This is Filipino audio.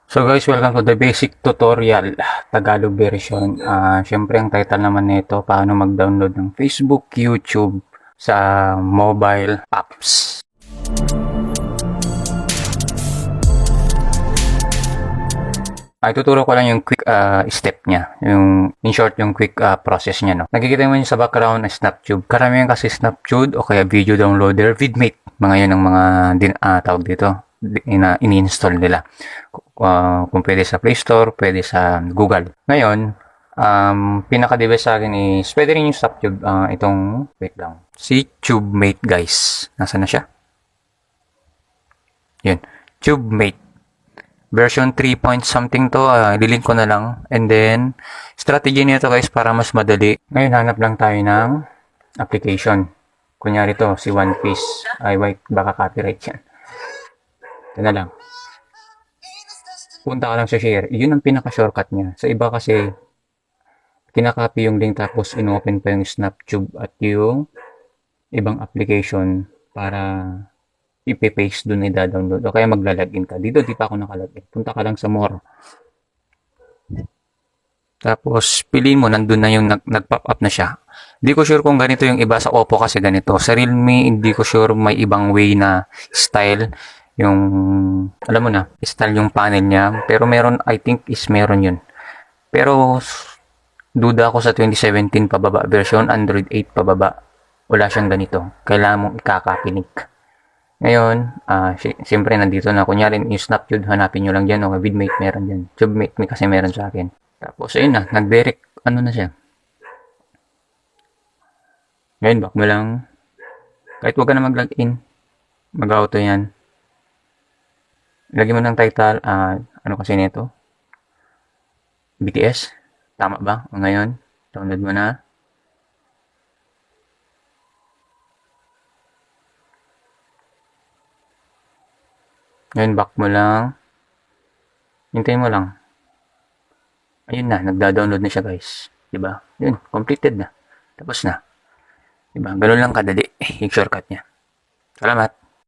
So guys, welcome to the basic tutorial Tagalog version. Syempre ang title naman nito, paano mag-download ng Facebook, YouTube sa mobile apps. Ituturo ko lang yung quick step niya. In short, yung quick process niya. No? Nakikita mo yun sa background na Snaptube. Karamihan kasi Snaptube o kaya video downloader, Vidmate. Mga yun ang mga tawag dito. Ini-install nila. Kung pwede sa Play Store, pwede sa Google. Ngayon, pinaka-the best sa akin is, pwede rin yung Snaptube, itong, wait lang, si TubeMate guys. Nasaan na siya? Yun, TubeMate. Version 3 point something to, ililink ko na lang. And then, strategy nito guys para mas madali. Ngayon, hanap lang tayo ng application. Kunyari to, si One Piece. Ay, wait, baka copyright yan. Ito na lang. Punta ka lang sa share. Yun ang pinaka-shortcut niya. Sa iba kasi, kinakopy yung link tapos in-open pa yung Snaptube at yung ibang application para ipe-paste doon i-download o kaya magla-login ka. Dito di pa ako nakalagin. Punta ka lang sa more. Tapos piliin mo, nandun na yung nag-pop up na siya. Hindi ko sure kung ganito yung iba sa Oppo kasi ganito. Sa Realme, hindi ko sure may ibang way na style. Yung, alam mo na, style yung panel niya. Pero meron, I think is meron yun. Pero, duda ako sa 2017 pababa version, Android 8 pababa. Wala siyang ganito. Kailangan mong ikakapinik. Ngayon, siyempre nandito na. Kunyari, yung Snaptube, hanapin nyo lang dyan. O Vidmate, meron dyan. TubeMate, kasi meron sa akin. Tapos, ayun na. Nag-direct, ano na siya. Ngayon, back mo lang. Kahit wag ka na mag-login. Mag-auto yan. Lagyan mo ng title. Ano kasi nito? BTS. Tama ba? O ngayon, download mo na. Ngayon, back mo lang. Hintayin mo lang. Ayun na, nagda-download na siya guys. Diba? Yun, completed na. Tapos na. Diba? Ganun lang kadali yung shortcut niya. Salamat.